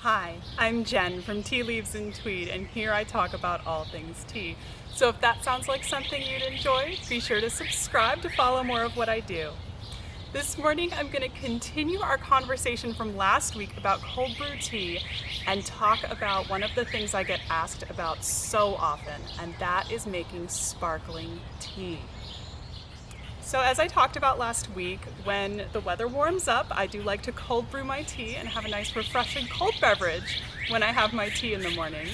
Hi, I'm Jen from Tea Leaves and Tweed, and here I talk about all things tea. So if that sounds like something you'd enjoy, be sure to subscribe to follow more of what I do. This morning I'm going to continue our conversation from last week about cold brew tea and talk about one of the things I get asked about so often, and that is making sparkling tea. So as I talked about last week, when the weather warms up, I do like to cold brew my tea and have a nice refreshing cold beverage when I have my tea in the morning.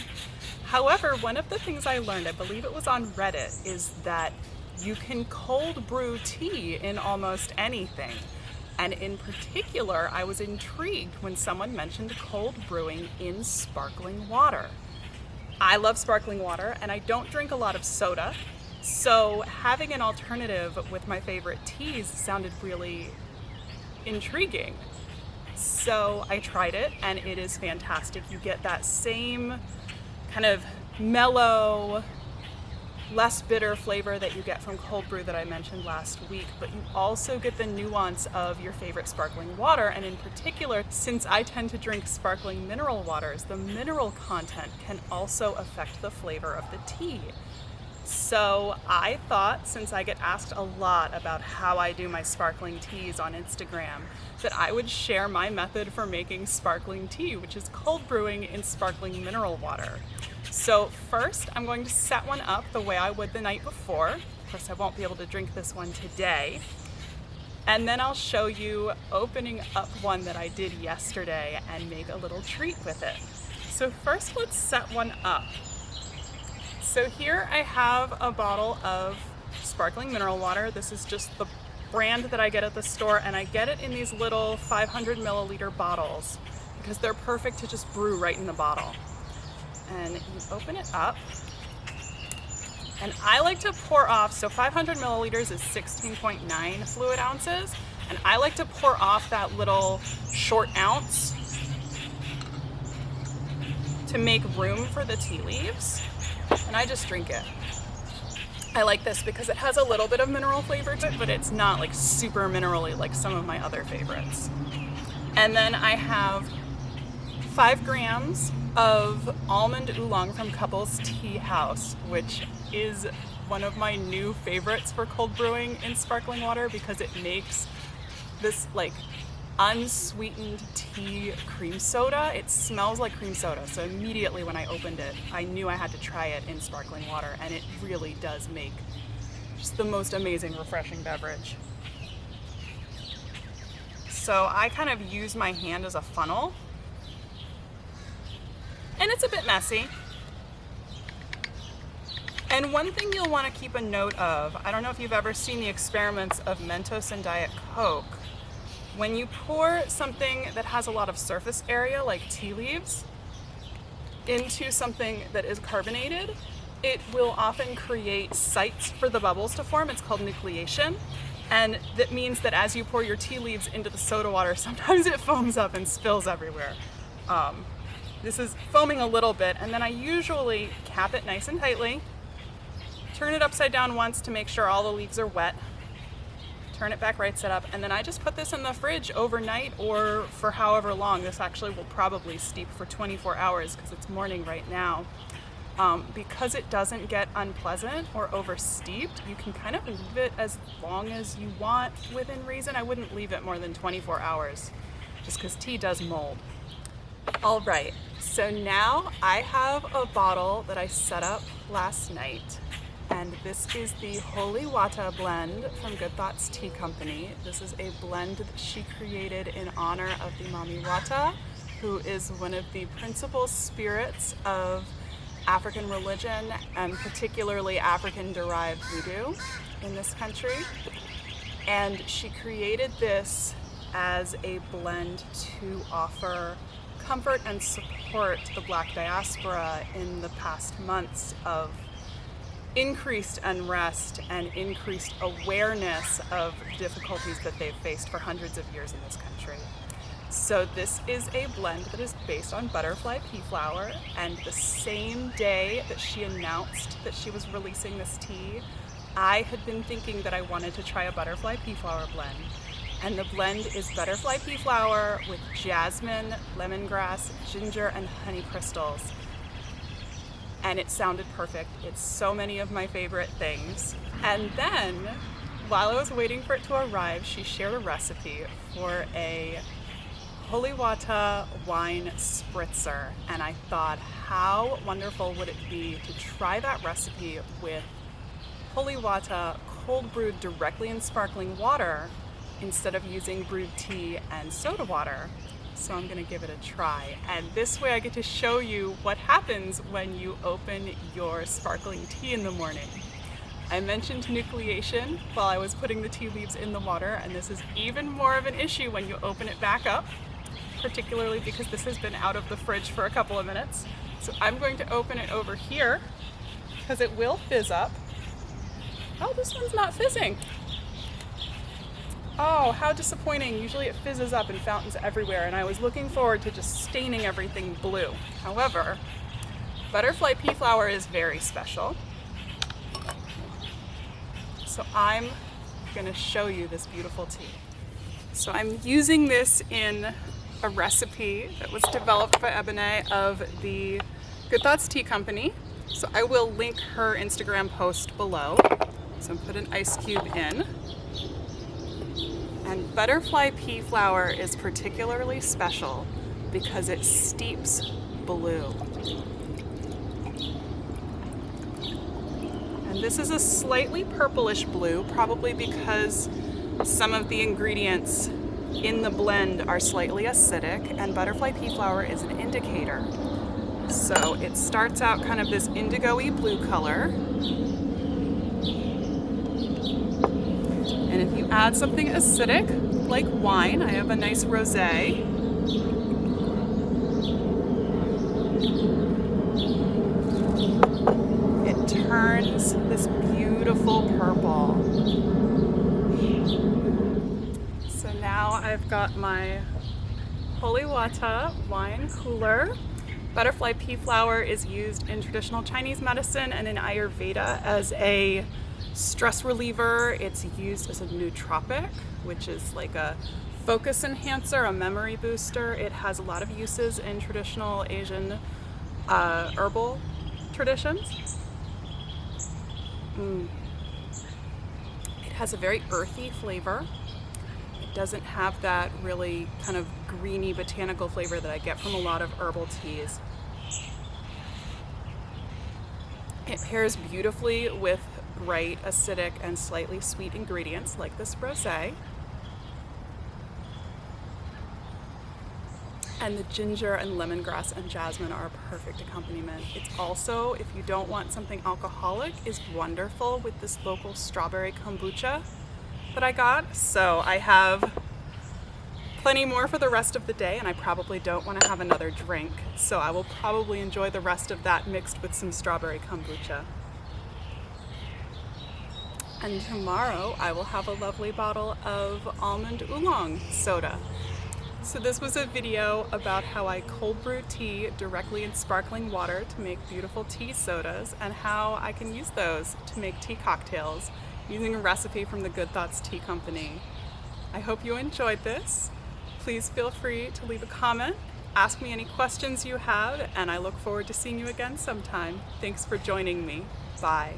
However, one of the things I learned, I believe it was on Reddit, is that you can cold brew tea in almost anything. And in particular, I was intrigued when someone mentioned cold brewing in sparkling water. I love sparkling water and I don't drink a lot of soda. So having an alternative with my favorite teas sounded really intriguing. So I tried it and it is fantastic. You get that same kind of mellow, less bitter flavor that you get from cold brew that I mentioned last week, but you also get the nuance of your favorite sparkling water. And in particular, since I tend to drink sparkling mineral waters, the mineral content can also affect the flavor of the tea. So I thought, since I get asked a lot about how I do my sparkling teas on Instagram, that I would share my method for making sparkling tea, which is cold brewing in sparkling mineral water. So first, I'm going to set one up the way I would the night before. Of course, I won't be able to drink this one today. And then I'll show you opening up one that I did yesterday and make a little treat with it. So first, let's set one up. So here I have a bottle of sparkling mineral water. This is just the brand that I get at the store, and I get it in these little 500 milliliter bottles because they're perfect to just brew right in the bottle. And you open it up, and I like to pour off, so 500 milliliters is 16.9 fluid ounces, and I like to pour off that little short ounce to make room for the tea leaves. And I just drink it. I like this because it has a little bit of mineral flavor to it, but it's not like super minerally like some of my other favorites. And then I have 5 grams of almond oolong from Couples Tea House, which is one of my new favorites for cold brewing in sparkling water because it makes this like unsweetened tea cream soda. It smells like cream soda, so immediately when I opened it, I knew I had to try it in sparkling water, and it really does make just the most amazing, refreshing beverage. So I kind of use my hand as a funnel, and it's a bit messy. And one thing you'll want to keep a note of, I don't know if you've ever seen the experiments of Mentos and Diet Coke. When you pour something that has a lot of surface area, like tea leaves, into something that is carbonated, it will often create sites for the bubbles to form. It's called nucleation. And that means that as you pour your tea leaves into the soda water, sometimes it foams up and spills everywhere. This is foaming a little bit, and then I usually cap it nice and tightly, turn it upside down once to make sure all the leaves are wet, turn it back right side up, and then I just put this in the fridge overnight or for however long. This actually will probably steep for 24 hours because it's morning right now. Because it doesn't get unpleasant or over steeped, you can kind of leave it as long as you want within reason. I wouldn't leave it more than 24 hours just because tea does mold. All right, so now I have a bottle that I set up last night. And this is the Holy Wata blend from Good Thoughts Tea Company. This is a blend that she created in honor of the Mami Wata, who is one of the principal spirits of African religion, and particularly African-derived voodoo in this country. And she created this as a blend to offer comfort and support the Black diaspora in the past months of increased unrest and increased awareness of difficulties that they've faced for hundreds of years in this country. So this is a blend that is based on butterfly pea flower, and the same day that she announced that she was releasing this tea, I had been thinking that I wanted to try a butterfly pea flower blend. And the blend is butterfly pea flower with jasmine, lemongrass, ginger, and honey crystals. And it sounded perfect. It's so many of my favorite things. And then, while I was waiting for it to arrive, she shared a recipe for a holy water wine spritzer. And I thought, how wonderful would it be to try that recipe with holy water cold brewed directly in sparkling water instead of using brewed tea and soda water. So I'm gonna give it a try. And this way I get to show you what happens when you open your sparkling tea in the morning. I mentioned nucleation while I was putting the tea leaves in the water, and this is even more of an issue when you open it back up, particularly because this has been out of the fridge for a couple of minutes. So I'm going to open it over here because it will fizz up. Oh, this one's not fizzing. Oh, how disappointing. Usually it fizzes up and fountains everywhere, and I was looking forward to just staining everything blue. However, butterfly pea flower is very special. So I'm gonna show you this beautiful tea. So I'm using this in a recipe that was developed by Ebene of the Good Thoughts Tea Company. So I will link her Instagram post below. So I'm put an ice cube in. And butterfly pea flower is particularly special because it steeps blue. And this is a slightly purplish blue, probably because some of the ingredients in the blend are slightly acidic, and butterfly pea flower is an indicator. So it starts out kind of this indigo-y blue color. And if you add something acidic, like wine, I have a nice rosé. It turns this beautiful purple. So now I've got my holy water wine cooler. Butterfly pea flower is used in traditional Chinese medicine and in Ayurveda as a stress reliever. It's used as a nootropic, which is like a focus enhancer, a memory booster. It has a lot of uses in traditional Asian herbal traditions. It has a very earthy flavor. It doesn't have that really kind of greeny botanical flavor that I get from a lot of herbal teas. It pairs beautifully with bright, acidic, and slightly sweet ingredients like this rosé. And the ginger and lemongrass and jasmine are a perfect accompaniment. It's also, if you don't want something alcoholic, is wonderful with this local strawberry kombucha that I got. So I have plenty more for the rest of the day, and I probably don't want to have another drink. So I will probably enjoy the rest of that mixed with some strawberry kombucha. And tomorrow I will have a lovely bottle of almond oolong soda. So this was a video about how I cold brew tea directly in sparkling water to make beautiful tea sodas, and how I can use those to make tea cocktails using a recipe from the Good Thoughts Tea Company. I hope you enjoyed this. Please feel free to leave a comment, ask me any questions you have, and I look forward to seeing you again sometime. Thanks for joining me. Bye.